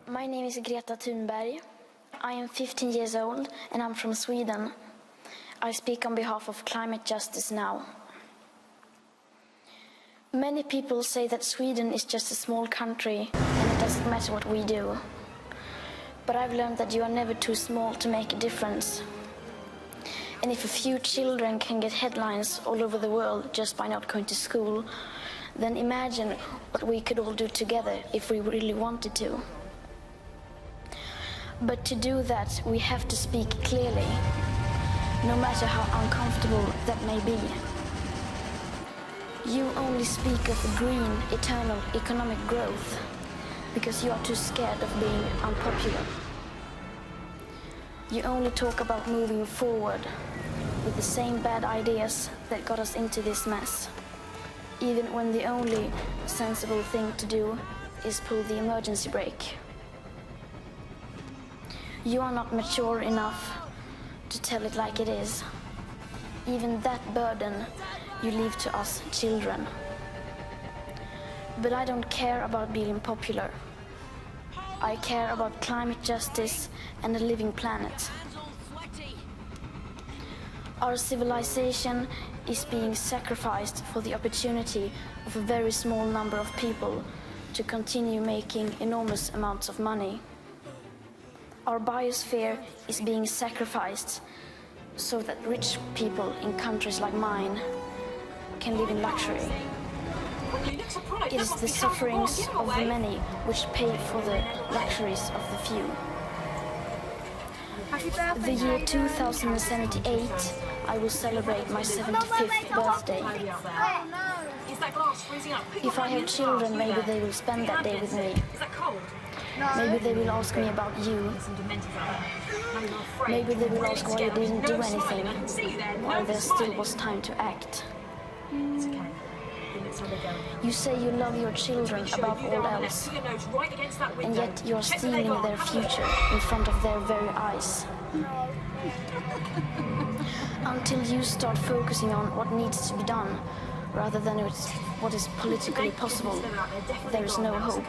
My name is Greta Thunberg. I am 15 years old and I'm from Sweden. I speak on behalf of climate justice now. Many people say that Sweden is just a small country and it doesn't matter what we do. But I've learned that you are never too small to make a difference. And if a few children can get headlines all over the world just by not going to school, then imagine what we could all do together if we really wanted to. But to do that, we have to speak clearly, no matter how uncomfortable that may be. You only speak of green, eternal economic growth because you are too scared of being unpopular. You only talk about moving forward with the same bad ideas that got us into this mess, even when the only sensible thing to do is pull the emergency brake. You are not mature enough to tell it like it is. Even that burden you leave to us children. But I don't care about being popular. I care about climate justice and a living planet. Our civilization is being sacrificed for the opportunity of a very small number of people to continue making enormous amounts of money. Our biosphere is being sacrificed so that rich people in countries like mine can live in luxury. It is the sufferings of the many which pay for the luxuries of the few. The year 2078, I will celebrate my 75th birthday. If I have children, maybe they will spend that day with me. Maybe they will ask me about you. Maybe they will ask why you didn't do anything, while there still was time to act. You say you love your children above all else, and yet you are stealing their future in front of their very eyes. Until you start focusing on what needs to be done, rather than what is politically possible, there is no hope.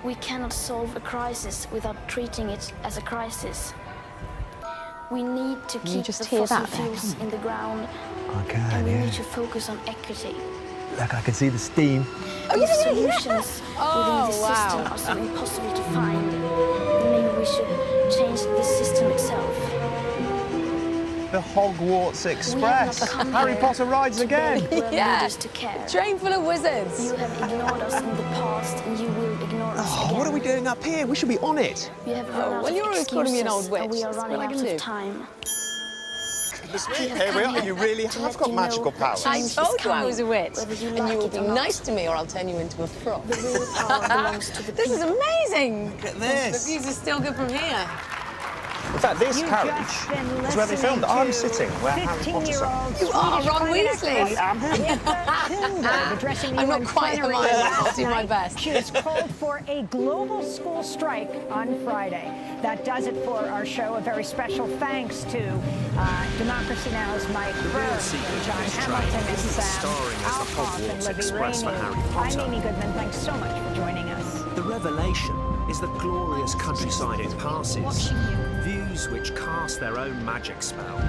We cannot solve a crisis without treating it as a crisis. We need to keep the fossil fuels in the ground, and we need to focus on equity. Look, I can see the steam. If solutions within this system are so impossible to find, then maybe we should change the system itself. The Hogwarts Express. Harry Potter rides again. Yeah, train full of wizards. You have ignored us in the past, and you will ignore us again. What are we doing up here? We should be on it. You have run out well, you're of always calling me an old excuses, witch. and we are That's running what I out can of do. time. Here we are. You really have got magical powers. I told you I was a witch, Whether you and like you will it be or not. nice to me or I'll turn you into a frog. The real power belongs to the This is people. amazing. Look at this. The views are still good from here. In fact, this carriage is where they filmed it. I'm sitting where Harry Potter sat. You are Ron Weasley. I'm not quite Hermione, but I'll do my best. She has called for a global school strike on Friday. That does it for our show. A very special thanks to Democracy Now!'s Mike Burr, and John Hamilton, and Sam Alcoff, and Libby Rainey. I'm Amy Goodman. Thanks so much for joining us. The revelation is the glorious countryside it passes, views which cast their own magic spell.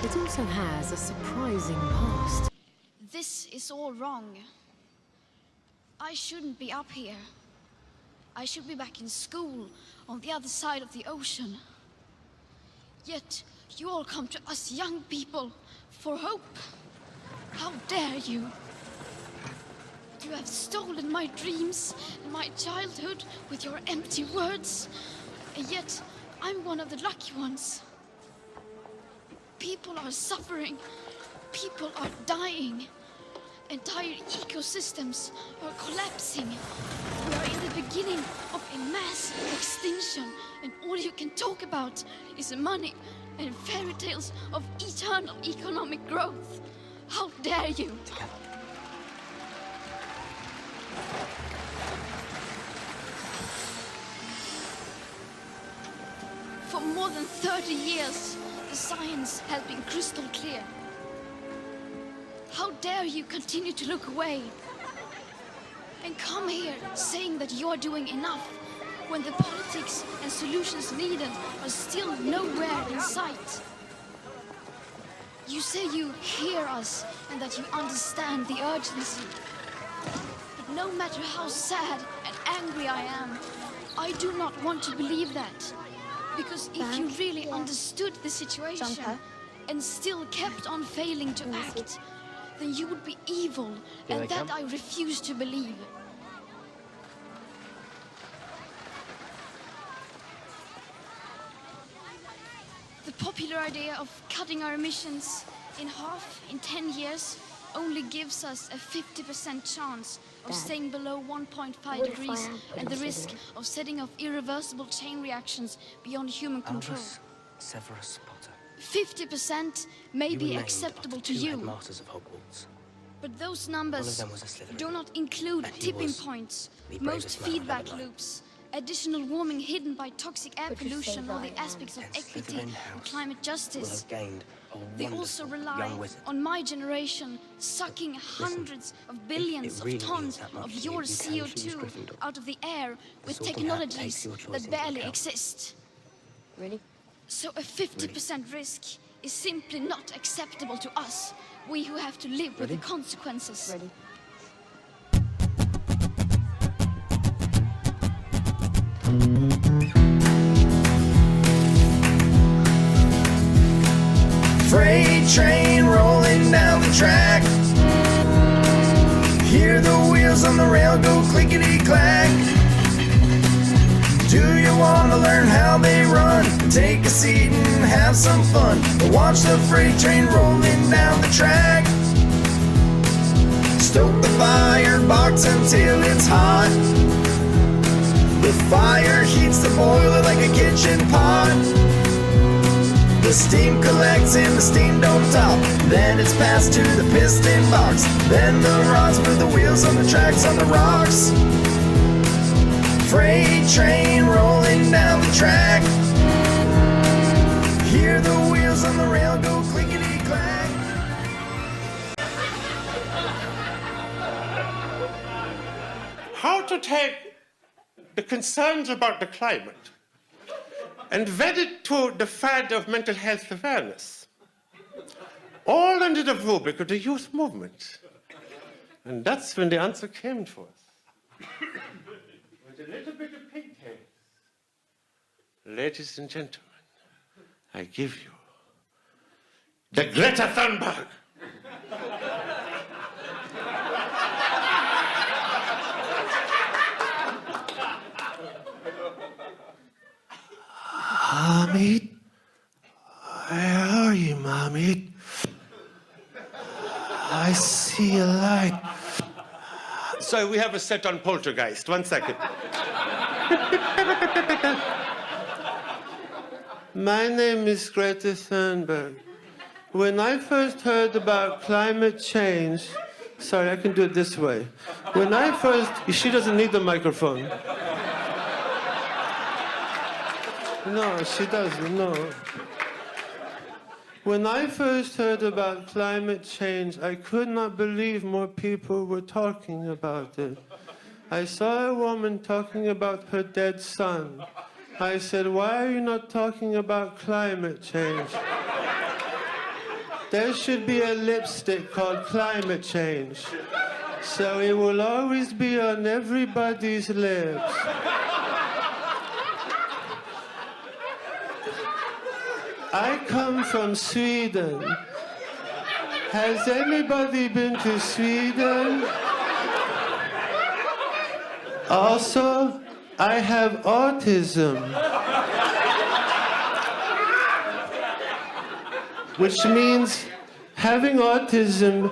It also has a surprising past. This is all wrong. I shouldn't be up here. I should be back in school on the other side of the ocean. Yet you all come to us young people for hope. How dare you? You have stolen my dreams and my childhood with your empty words. And yet I'm one of the lucky ones. People are suffering. People are dying. Entire ecosystems are collapsing. We are in the beginning of a mass extinction, and all you can talk about is money and fairy tales of eternal economic growth. How dare you? For more than 30 years, the science has been crystal clear. How dare you continue to look away? and come here saying that you're doing enough when the politics and solutions needed are still nowhere in sight. You say you hear us and that you understand the urgency. But no matter how sad and angry I am, I do not want to believe that. Because if you really understood the situation and still kept on failing to act, then you would be evil, and that I refuse to believe. The popular idea of cutting our emissions in half in 10 years only gives us a 50% chance of staying below 1.5 degrees and the risk of setting off irreversible chain reactions beyond human control. 50% may be acceptable to you, Masters of Hogwarts. but those numbers do not include tipping points, most feedback loops, additional warming hidden by toxic air pollution, or the aspects of equity and climate justice. They also rely on my generation sucking hundreds of billions of tons of your CO2 out of the air with technologies that barely exist. Ready? So a 50% risk is simply not acceptable to us, we who have to live with the consequences. Ready? Freight train rolling down the track. Hear the wheels on the rail go clickety-clack. Do you want to learn how they run? Take a seat and have some fun. Watch the freight train rolling down the track. Stoke the firebox until it's hot. The fire heats the boiler like a kitchen pot. The steam collects in the steam dome top. Then it's passed to the piston box. Then the rods move the wheels on the tracks on the rocks. Freight train rolling down the track. Hear the wheels on the rail go clickety-clack. How to take the concerns about the climate and wed it to the fad of mental health awareness, all under the rubric of the youth movement. And that's when the answer came to us. With a little bit of pigtails. Ladies and gentlemen, I give you the Greta Thunberg. Mommy? Where are you, Mommy? I see a light. So we have a set on Poltergeist. 1 second. My name is Greta Thunberg. When I first heard about climate change, sorry, I can do it this way. When I first, she doesn't need the microphone. No, she doesn't, no. When I first heard about climate change, I could not believe more people were talking about it. I saw a woman talking about her dead son. I said, why are you not talking about climate change? There should be a lipstick called climate change, so it will always be on everybody's lips. I come from Sweden. Has anybody been to Sweden? Also, I have autism, which means having autism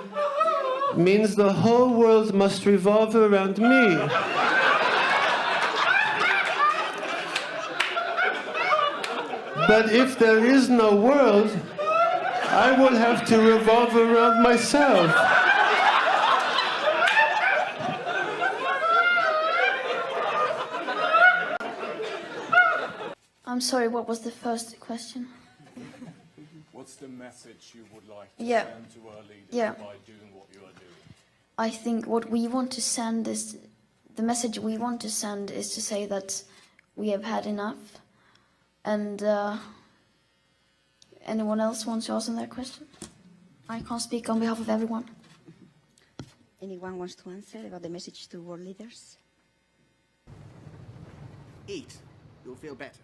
means the whole world must revolve around me. But if there is no world, I will have to revolve around myself. I'm sorry, what was the first question? What's the message you would like to Yeah. send to our leaders Yeah. by doing what you are doing? I think what we want to send is the message we want to send is to say that we have had enough. And anyone else wants to answer that question? I can't speak on behalf of everyone. Anyone wants to answer about the message to world leaders? Eat. You'll feel better.